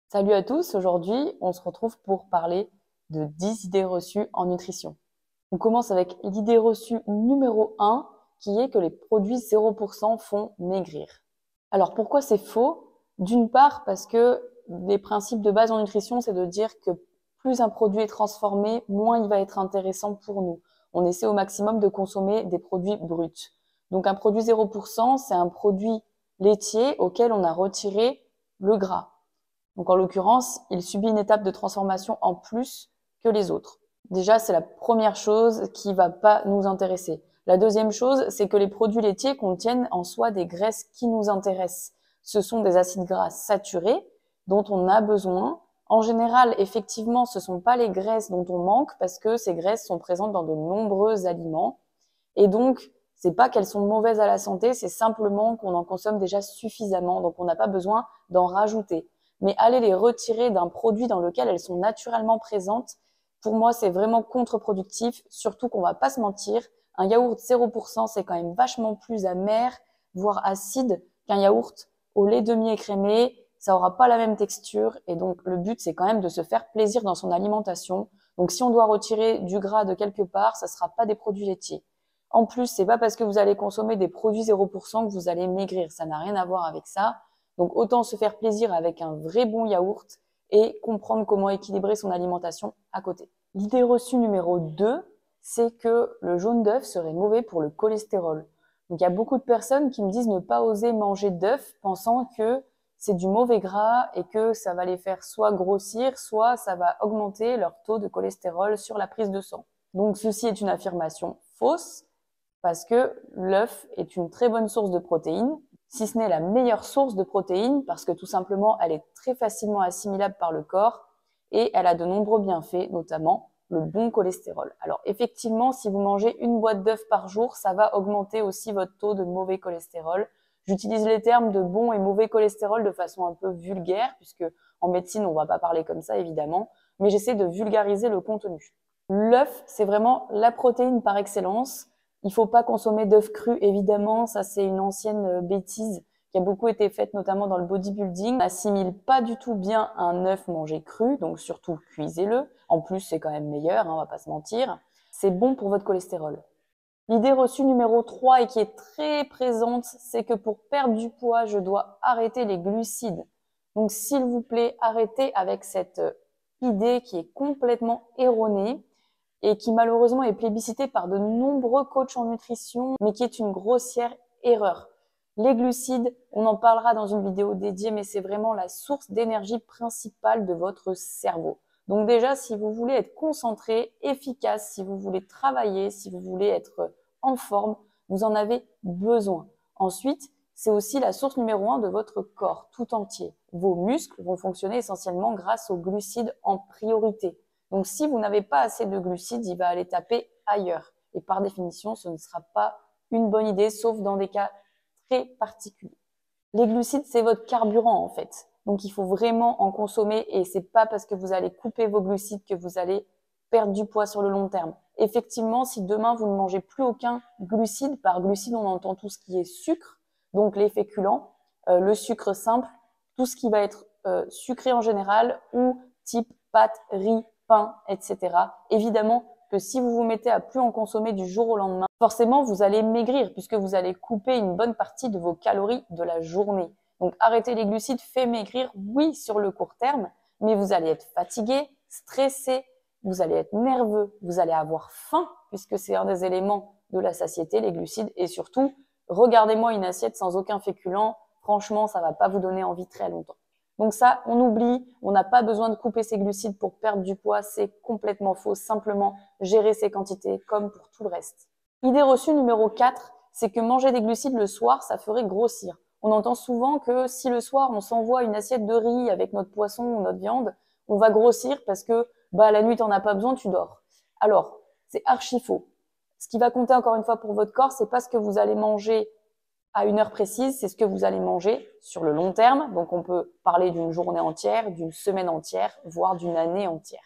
Salut à tous, aujourd'hui on se retrouve pour parler de 10 idées reçues en nutrition. On commence avec l'idée reçue numéro 1 qui est que les produits 0% font maigrir. Alors pourquoi c'est faux? D'une part parce que les principes de base en nutrition c'est de dire que plus un produit est transformé, moins il va être intéressant pour nous. On essaie au maximum de consommer des produits bruts. Donc un produit 0% c'est un produit laitier auquel on a retiré le gras. Donc en l'occurrence, il subit une étape de transformation en plus que les autres. Déjà, c'est la première chose qui va pas nous intéresser. La deuxième chose, c'est que les produits laitiers contiennent en soi des graisses qui nous intéressent. Ce sont des acides gras saturés dont on a besoin. En général, effectivement, ce sont pas les graisses dont on manque parce que ces graisses sont présentes dans de nombreux aliments. Et donc, c'est pas qu'elles sont mauvaises à la santé, c'est simplement qu'on en consomme déjà suffisamment. Donc, on n'a pas besoin d'en rajouter. Mais aller les retirer d'un produit dans lequel elles sont naturellement présentes, pour moi, c'est vraiment contre-productif, surtout qu'on va pas se mentir, un yaourt 0%, c'est quand même vachement plus amer, voire acide, qu'un yaourt au lait demi-écrémé. Ça aura pas la même texture, et donc le but, c'est quand même de se faire plaisir dans son alimentation. Donc si on doit retirer du gras de quelque part, ça sera pas des produits laitiers. En plus, c'est pas parce que vous allez consommer des produits 0% que vous allez maigrir, ça n'a rien à voir avec ça. Donc autant se faire plaisir avec un vrai bon yaourt et comprendre comment équilibrer son alimentation à côté. L'idée reçue numéro 2, c'est que le jaune d'œuf serait mauvais pour le cholestérol. Donc il y a beaucoup de personnes qui me disent ne pas oser manger d'œufs pensant que c'est du mauvais gras et que ça va les faire soit grossir, soit ça va augmenter leur taux de cholestérol sur la prise de sang. Donc ceci est une affirmation fausse parce que l'œuf est une très bonne source de protéines, si ce n'est la meilleure source de protéines, parce que tout simplement, elle est très facilement assimilable par le corps et elle a de nombreux bienfaits, notamment le bon cholestérol. Alors effectivement, si vous mangez une boîte d'œufs par jour, ça va augmenter aussi votre taux de mauvais cholestérol. J'utilise les termes de bon et mauvais cholestérol de façon un peu vulgaire, puisque en médecine, on va pas parler comme ça, évidemment, mais j'essaie de vulgariser le contenu. L'œuf, c'est vraiment la protéine par excellence. Il faut pas consommer d'œufs crus, évidemment. Ça, c'est une ancienne bêtise qui a beaucoup été faite, notamment dans le bodybuilding. On n'assimile pas du tout bien un œuf mangé cru, donc surtout cuisez-le. En plus, c'est quand même meilleur, hein, on va pas se mentir. C'est bon pour votre cholestérol. L'idée reçue numéro 3 et qui est très présente, c'est que pour perdre du poids, je dois arrêter les glucides. Donc, s'il vous plaît, arrêtez avec cette idée qui est complètement erronée et qui malheureusement est plébiscitée par de nombreux coachs en nutrition, mais qui est une grossière erreur. Les glucides, on en parlera dans une vidéo dédiée, mais c'est vraiment la source d'énergie principale de votre cerveau. Donc déjà, si vous voulez être concentré, efficace, si vous voulez travailler, si vous voulez être en forme, vous en avez besoin. Ensuite, c'est aussi la source numéro 1 de votre corps tout entier. Vos muscles vont fonctionner essentiellement grâce aux glucides en priorité. Donc, si vous n'avez pas assez de glucides, il va aller taper ailleurs. Et par définition, ce ne sera pas une bonne idée, sauf dans des cas très particuliers. Les glucides, c'est votre carburant, en fait. Donc, il faut vraiment en consommer et c'est pas parce que vous allez couper vos glucides que vous allez perdre du poids sur le long terme. Effectivement, si demain vous ne mangez plus aucun glucide, par glucide, on entend tout ce qui est sucre, donc les féculents, le sucre simple, tout ce qui va être sucré en général ou type pâtes, riz, pain, etc. Évidemment que si vous vous mettez à plus en consommer du jour au lendemain, forcément vous allez maigrir puisque vous allez couper une bonne partie de vos calories de la journée. Donc arrêter les glucides fait maigrir, oui, sur le court terme, mais vous allez être fatigué, stressé, vous allez être nerveux, vous allez avoir faim puisque c'est un des éléments de la satiété, les glucides, et surtout, regardez-moi une assiette sans aucun féculent, franchement, ça va pas vous donner envie très longtemps. Donc ça, on oublie, on n'a pas besoin de couper ses glucides pour perdre du poids, c'est complètement faux, simplement gérer ses quantités comme pour tout le reste. Idée reçue numéro 4, c'est que manger des glucides le soir, ça ferait grossir. On entend souvent que si le soir on s'envoie une assiette de riz avec notre poisson ou notre viande, on va grossir parce que la nuit t'en as pas besoin, tu dors. Alors, c'est archi faux. Ce qui va compter encore une fois pour votre corps, c'est pas ce que vous allez manger à une heure précise, c'est ce que vous allez manger sur le long terme. Donc, on peut parler d'une journée entière, d'une semaine entière, voire d'une année entière.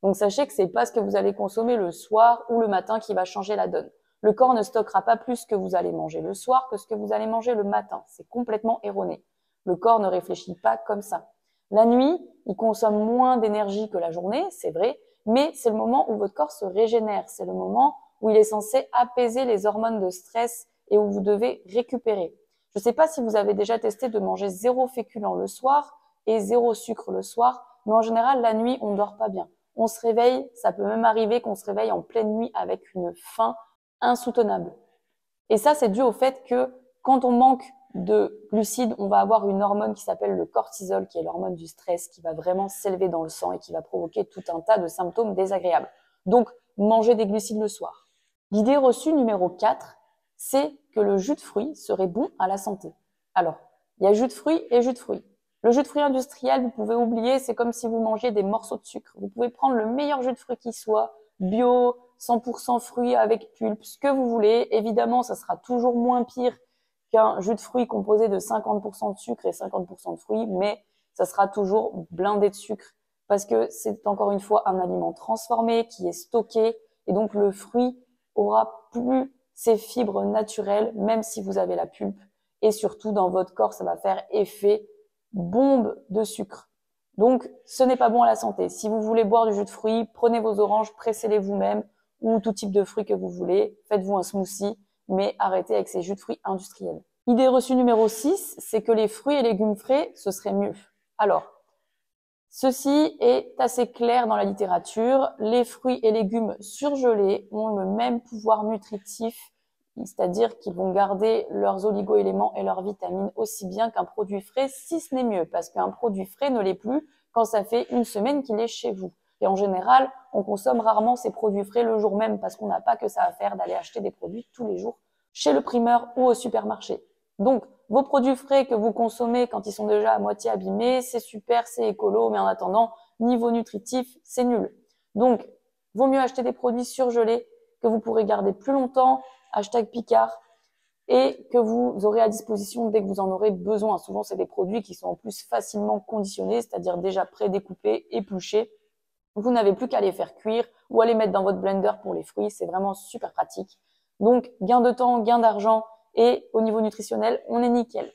Donc, sachez que c'est pas ce que vous allez consommer le soir ou le matin qui va changer la donne. Le corps ne stockera pas plus ce que vous allez manger le soir que ce que vous allez manger le matin. C'est complètement erroné. Le corps ne réfléchit pas comme ça. La nuit, il consomme moins d'énergie que la journée, c'est vrai, mais c'est le moment où votre corps se régénère, c'est le moment où il est censé apaiser les hormones de stress et où vous devez récupérer. Je ne sais pas si vous avez déjà testé de manger 0 féculent le soir et 0 sucre le soir, mais en général, la nuit, on ne dort pas bien. On se réveille, ça peut même arriver qu'on se réveille en pleine nuit avec une faim insoutenable. Et ça, c'est dû au fait que quand on manque de glucides, on va avoir une hormone qui s'appelle le cortisol, qui est l'hormone du stress, qui va vraiment s'élever dans le sang et qui va provoquer tout un tas de symptômes désagréables. Donc, manger des glucides le soir. L'idée reçue numéro 4, c'est que le jus de fruits serait bon à la santé. Alors, il y a jus de fruits et jus de fruits. Le jus de fruits industriel, vous pouvez oublier, c'est comme si vous mangiez des morceaux de sucre. Vous pouvez prendre le meilleur jus de fruits qui soit, bio, 100% fruits avec pulpe, ce que vous voulez. Évidemment, ça sera toujours moins pire qu'un jus de fruits composé de 50% de sucre et 50% de fruits, mais ça sera toujours blindé de sucre parce que c'est encore une fois un aliment transformé qui est stocké et donc le fruit aura plus ses fibres naturelles, même si vous avez la pulpe. Et surtout, dans votre corps, ça va faire effet bombe de sucre. Donc, ce n'est pas bon à la santé. Si vous voulez boire du jus de fruits, prenez vos oranges, pressez-les vous-même ou tout type de fruits que vous voulez. Faites-vous un smoothie, mais arrêtez avec ces jus de fruits industriels. Idée reçue numéro 6, c'est que les fruits et légumes frais, ce serait mieux. Alors, ceci est assez clair dans la littérature. Les fruits et légumes surgelés ont le même pouvoir nutritif, c'est-à-dire qu'ils vont garder leurs oligo-éléments et leurs vitamines aussi bien qu'un produit frais, si ce n'est mieux, parce qu'un produit frais ne l'est plus quand ça fait une semaine qu'il est chez vous. Et en général, on consomme rarement ces produits frais le jour même parce qu'on n'a pas que ça à faire d'aller acheter des produits tous les jours chez le primeur ou au supermarché. Donc, vos produits frais que vous consommez quand ils sont déjà à moitié abîmés, c'est super, c'est écolo, mais en attendant, niveau nutritif, c'est nul. Donc, vaut mieux acheter des produits surgelés que vous pourrez garder plus longtemps, #Picard, et que vous aurez à disposition dès que vous en aurez besoin. Souvent, c'est des produits qui sont en plus facilement conditionnés, c'est-à-dire déjà pré-découpés, épluchés. Vous n'avez plus qu'à les faire cuire ou à les mettre dans votre blender pour les fruits. C'est vraiment super pratique. Donc, gain de temps, gain d'argent et au niveau nutritionnel, on est nickel.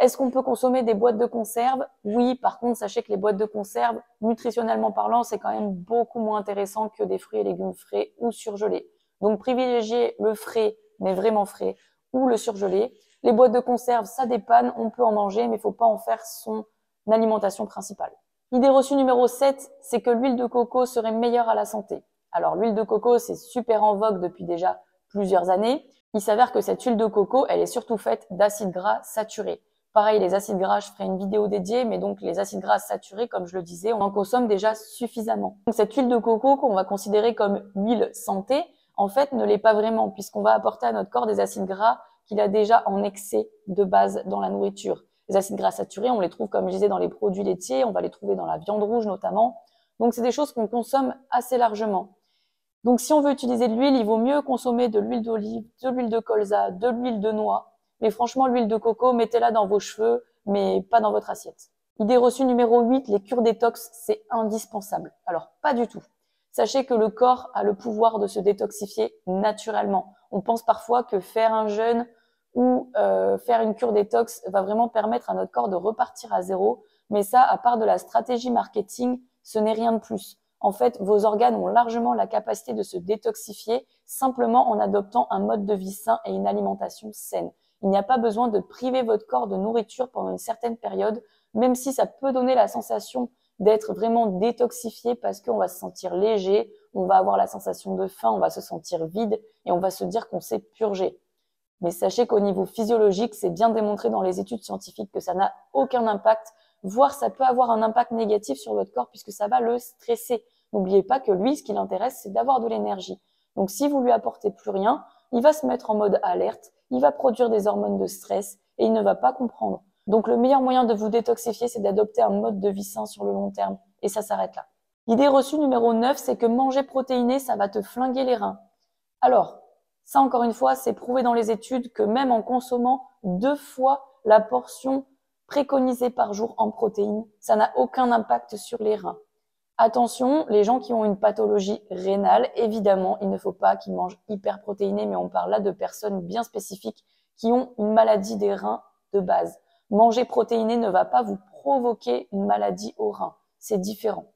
Est-ce qu'on peut consommer des boîtes de conserve? Oui, par contre, sachez que les boîtes de conserve, nutritionnellement parlant, c'est quand même beaucoup moins intéressant que des fruits et légumes frais ou surgelés. Donc, privilégiez le frais, mais vraiment frais, ou le surgelé. Les boîtes de conserve, ça dépanne, on peut en manger, mais il ne faut pas en faire son alimentation principale. L'idée reçue numéro 7, c'est que l'huile de coco serait meilleure à la santé. Alors, l'huile de coco, c'est super en vogue depuis déjà plusieurs années. Il s'avère que cette huile de coco, elle est surtout faite d'acides gras saturés. Pareil, les acides gras, je ferai une vidéo dédiée, mais donc les acides gras saturés, comme je le disais, on en consomme déjà suffisamment. Donc cette huile de coco qu'on va considérer comme huile santé, en fait, ne l'est pas vraiment, puisqu'on va apporter à notre corps des acides gras qu'il a déjà en excès de base dans la nourriture. Les acides gras saturés, on les trouve, comme je disais, dans les produits laitiers, on va les trouver dans la viande rouge notamment. Donc c'est des choses qu'on consomme assez largement. Donc si on veut utiliser de l'huile, il vaut mieux consommer de l'huile d'olive, de l'huile de colza, de l'huile de noix. Mais franchement, l'huile de coco, mettez-la dans vos cheveux, mais pas dans votre assiette. Idée reçue numéro 8, les cures détox, c'est indispensable. Alors, pas du tout. Sachez que le corps a le pouvoir de se détoxifier naturellement. On pense parfois que faire un jeûne ou faire une cure détox va vraiment permettre à notre corps de repartir à zéro. Mais ça, à part de la stratégie marketing, ce n'est rien de plus. En fait, vos organes ont largement la capacité de se détoxifier simplement en adoptant un mode de vie sain et une alimentation saine. Il n'y a pas besoin de priver votre corps de nourriture pendant une certaine période, même si ça peut donner la sensation d'être vraiment détoxifié parce qu'on va se sentir léger, on va avoir la sensation de faim, on va se sentir vide et on va se dire qu'on s'est purgé. Mais sachez qu'au niveau physiologique, c'est bien démontré dans les études scientifiques que ça n'a aucun impact, voire ça peut avoir un impact négatif sur votre corps puisque ça va le stresser. N'oubliez pas que lui, ce qui l'intéresse, c'est d'avoir de l'énergie. Donc si vous lui apportez plus rien, il va se mettre en mode alerte, il va produire des hormones de stress et il ne va pas comprendre. Donc le meilleur moyen de vous détoxifier, c'est d'adopter un mode de vie sain sur le long terme. Et ça s'arrête là. L'idée reçue numéro 9, c'est que manger protéiné, ça va te flinguer les reins. Alors, ça encore une fois, c'est prouvé dans les études que même en consommant 2 fois la portion préconisée par jour en protéines, ça n'a aucun impact sur les reins. Attention, les gens qui ont une pathologie rénale, évidemment, il ne faut pas qu'ils mangent hyper protéiné, mais on parle là de personnes bien spécifiques qui ont une maladie des reins de base. Manger protéiné ne va pas vous provoquer une maladie aux reins. c'est différent.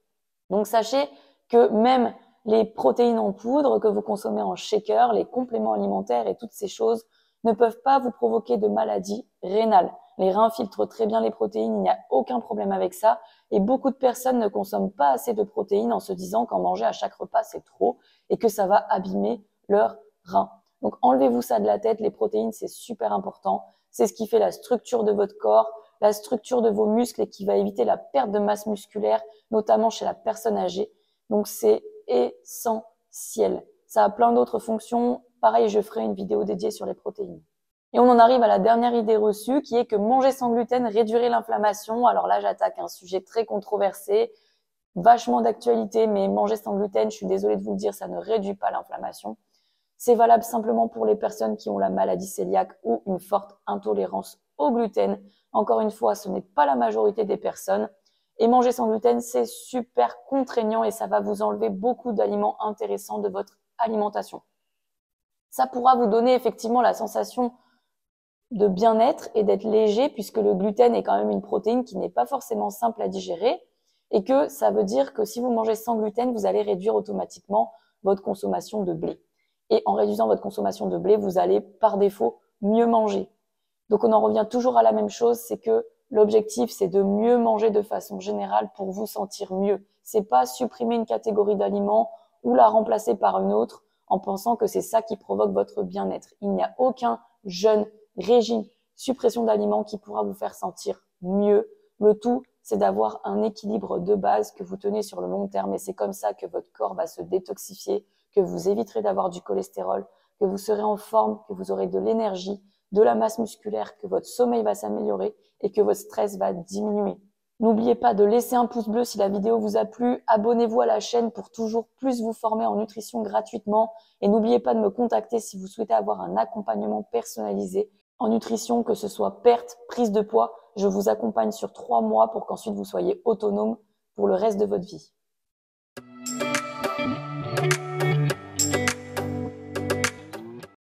Donc sachez que même les protéines en poudre que vous consommez en shaker, les compléments alimentaires et toutes ces choses ne peuvent pas vous provoquer de maladies rénales. Les reins filtrent très bien les protéines, il n'y a aucun problème avec ça. Et beaucoup de personnes ne consomment pas assez de protéines en se disant qu'en manger à chaque repas, c'est trop et que ça va abîmer leurs reins. Donc enlevez-vous ça de la tête, les protéines, c'est super important. C'est ce qui fait la structure de votre corps, la structure de vos muscles et qui va éviter la perte de masse musculaire, notamment chez la personne âgée. Donc c'est essentiel. Ça a plein d'autres fonctions. Pareil, je ferai une vidéo dédiée sur les protéines. Et on en arrive à la dernière idée reçue qui est que manger sans gluten réduirait l'inflammation. Alors là, j'attaque un sujet très controversé, vachement d'actualité, mais manger sans gluten, je suis désolée de vous le dire, ça ne réduit pas l'inflammation. C'est valable simplement pour les personnes qui ont la maladie cœliaque ou une forte intolérance au gluten. Encore une fois, ce n'est pas la majorité des personnes. Et manger sans gluten, c'est super contraignant et ça va vous enlever beaucoup d'aliments intéressants de votre alimentation. Ça pourra vous donner effectivement la sensation de bien-être et d'être léger puisque le gluten est quand même une protéine qui n'est pas forcément simple à digérer et que ça veut dire que si vous mangez sans gluten, vous allez réduire automatiquement votre consommation de blé. Et en réduisant votre consommation de blé, vous allez par défaut mieux manger. Donc on en revient toujours à la même chose, c'est que l'objectif c'est de mieux manger de façon générale pour vous sentir mieux. C'est pas supprimer une catégorie d'aliments ou la remplacer par une autre en pensant que c'est ça qui provoque votre bien-être. Il n'y a aucun jeûne, régime, suppression d'aliments qui pourra vous faire sentir mieux. Le tout, c'est d'avoir un équilibre de base que vous tenez sur le long terme et c'est comme ça que votre corps va se détoxifier, que vous éviterez d'avoir du cholestérol, que vous serez en forme, que vous aurez de l'énergie, de la masse musculaire, que votre sommeil va s'améliorer et que votre stress va diminuer. N'oubliez pas de laisser un pouce bleu si la vidéo vous a plu, abonnez-vous à la chaîne pour toujours plus vous former en nutrition gratuitement et n'oubliez pas de me contacter si vous souhaitez avoir un accompagnement personnalisé en nutrition, que ce soit perte, prise de poids. Je vous accompagne sur 3 mois pour qu'ensuite vous soyez autonome pour le reste de votre vie.